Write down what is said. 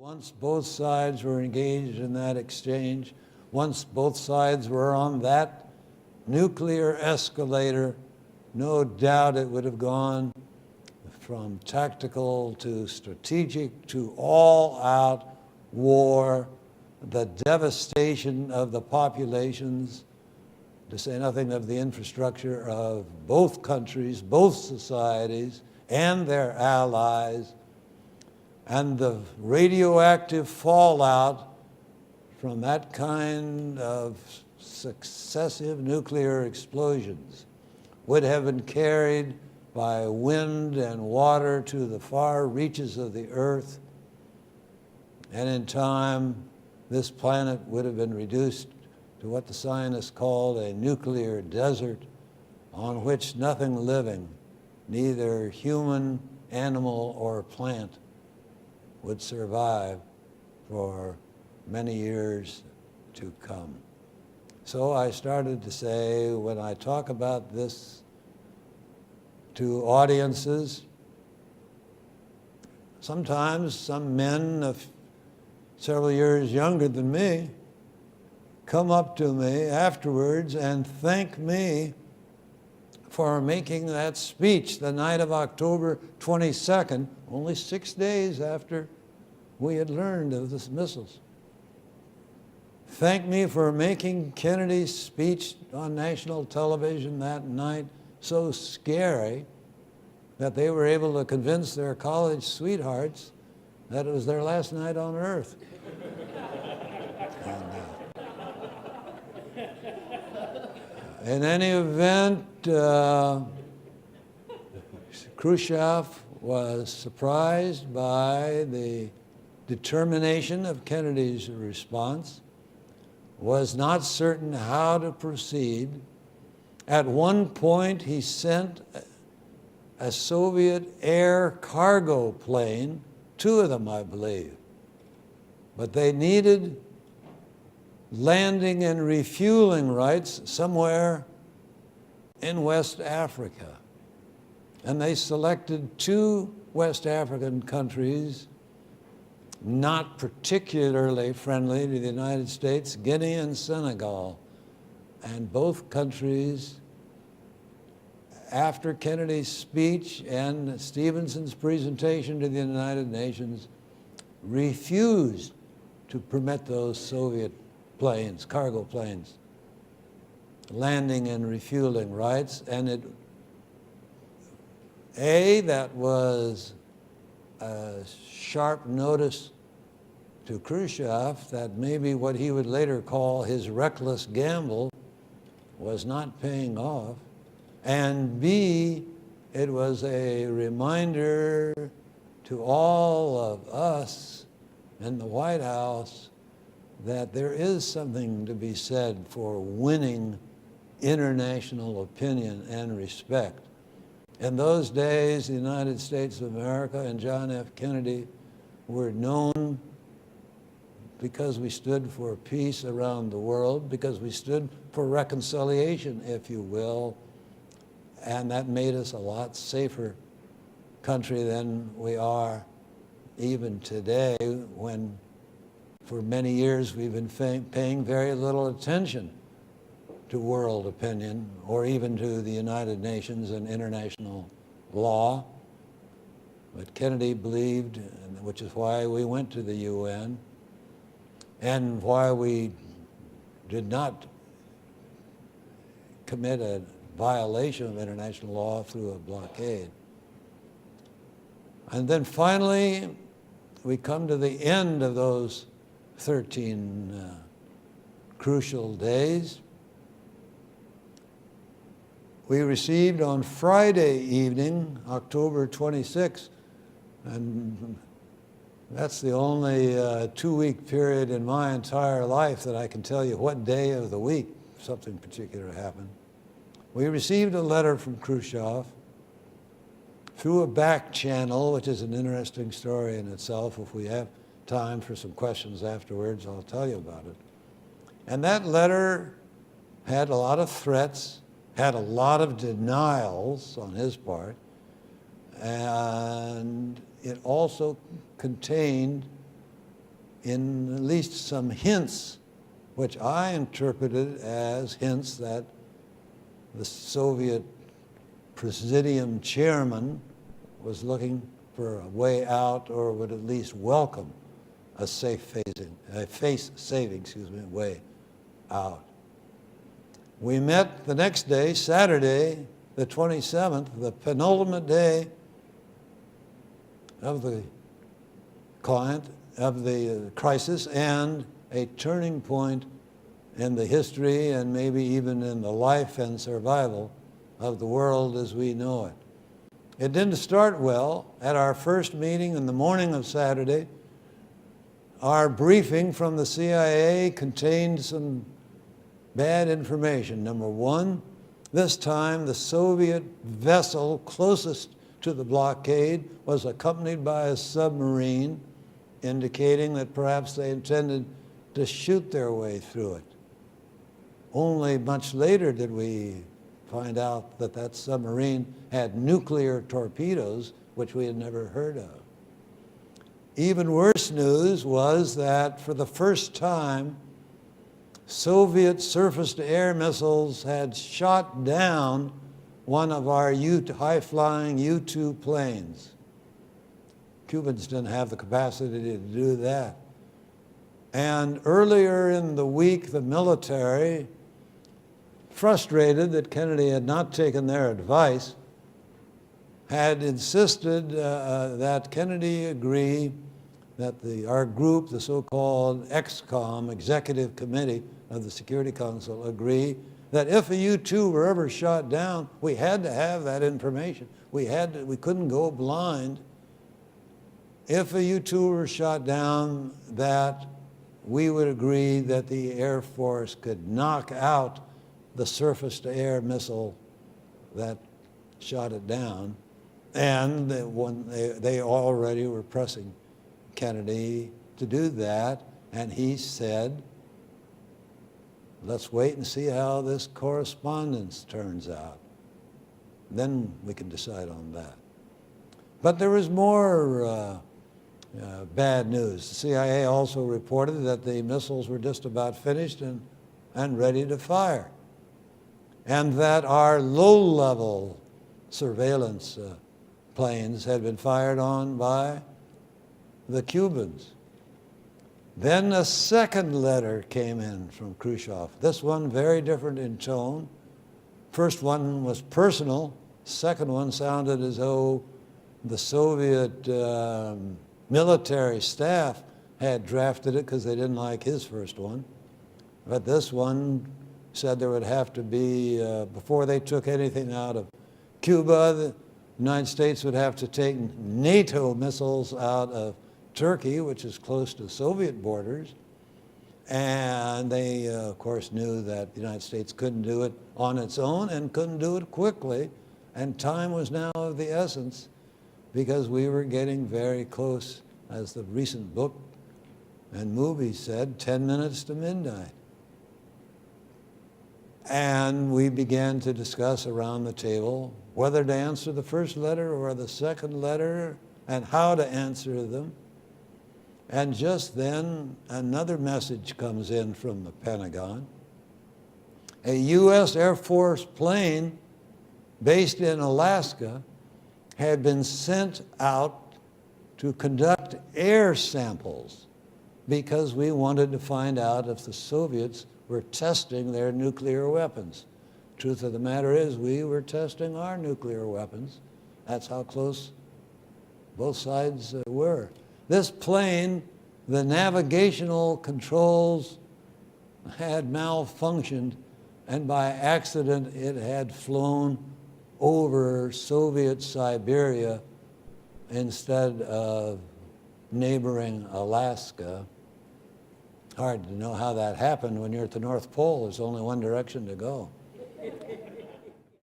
Once both sides were engaged in that exchange, once both sides were on that nuclear escalator, no doubt it would have gone from tactical to strategic to all-out war, the devastation of the populations, to say nothing of the infrastructure of both countries, both societies, and their allies, and the radioactive fallout from that kind of successive nuclear explosions would have been carried by wind and water to the far reaches of the earth, and in time this planet would have been reduced to what the scientists called a nuclear desert on which nothing living, neither human, animal, or plant, would survive for many years to come. So I started to say, when I talk about this to audiences, sometimes some men of several years younger than me come up to me afterwards and thank me for making that speech the night of October 22nd, only 6 days after we had learned of the missiles. Thank me for making Kennedy's speech on national television that night so scary that they were able to convince their college sweethearts that it was their last night on Earth. In any event, Khrushchev was surprised by the determination of Kennedy's response, was not certain how to proceed. At one point, he sent a Soviet air cargo plane, 2 of them, I believe, but they needed landing and refueling rights somewhere in West Africa. And they selected 2 West African countries not particularly friendly to the United States, Guinea and Senegal. And both countries, after Kennedy's speech and Stevenson's presentation to the United Nations, refused to permit those Soviet planes, cargo planes, landing and refueling rights. And that was a sharp notice to Khrushchev that maybe what he would later call his reckless gamble was not paying off. And B, it was a reminder to all of us in the White House that there is something to be said for winning international opinion and respect. In those days, the United States of America and John F. Kennedy were known because we stood for peace around the world, because we stood for reconciliation, if you will, and that made us a lot safer country than we are even today, when for many years we've been paying very little attention to world opinion or even to the United Nations and international law. But Kennedy believed, which is why we went to the UN and why we did not commit a violation of international law through a blockade. And then finally, we come to the end of those 13 crucial days. We received on Friday evening, October 26th, and that's the only 2-week period in my entire life that I can tell you what day of the week something particular happened. We received a letter from Khrushchev through a back channel, which is an interesting story in itself. If we have time for some questions afterwards, I'll tell you about it. And that letter had a lot of threats, had a lot of denials on his part, and it also contained in at least some hints, which I interpreted as hints that the Soviet Presidium chairman was looking for a way out, or would at least welcome a face-saving way out. We met the next day, Saturday, the 27th, the penultimate day of the crisis, and a turning point in the history and maybe even in the life and survival of the world as we know it. It didn't start well. At our first meeting in the morning of Saturday, our briefing from the CIA contained some bad information. Number one, this time the Soviet vessel closest to the blockade was accompanied by a submarine, indicating that perhaps they intended to shoot their way through it. Only much later did we find out that that submarine had nuclear torpedoes, which we had never heard of. Even worse news was that for the first time, Soviet surface-to-air missiles had shot down one of our high-flying U-2 planes. Cubans didn't have the capacity to do that. And earlier in the week, the military, frustrated that Kennedy had not taken their advice, had insisted that Kennedy agree that our group, the so-called EXCOM, Executive Committee of the Security Council, agree that if a U-2 were ever shot down, we had to have that information. We couldn't go blind. If a U-2 were shot down, that we would agree that the Air Force could knock out the surface-to-air missile that shot it down. And they already were pressing Kennedy to do that, and he said, let's wait and see how this correspondence turns out. Then we can decide on that. But there was more bad news. The CIA also reported that the missiles were just about finished and ready to fire, and that our low-level surveillance planes had been fired on by the Cubans. Then a second letter came in from Khrushchev. This one very different in tone. First one was personal. Second one sounded as though the Soviet military staff had drafted it because they didn't like his first one. But this one said there would have to be, before they took anything out of Cuba, the United States would have to take NATO missiles out of Turkey, which is close to Soviet borders. And they, of course, knew that the United States couldn't do it on its own and couldn't do it quickly. And time was now of the essence because we were getting very close, as the recent book and movie said, 10 minutes to midnight. And we began to discuss around the table whether to answer the first letter or the second letter and how to answer them. And just then, another message comes in from the Pentagon. A U.S. Air Force plane based in Alaska had been sent out to conduct air samples because we wanted to find out if the Soviets were testing their nuclear weapons. Truth of the matter is, we were testing our nuclear weapons. That's how close both sides were. This plane, the navigational controls had malfunctioned, and by accident it had flown over Soviet Siberia instead of neighboring Alaska. Hard to know how that happened when you're at the North Pole. There's only one direction to go.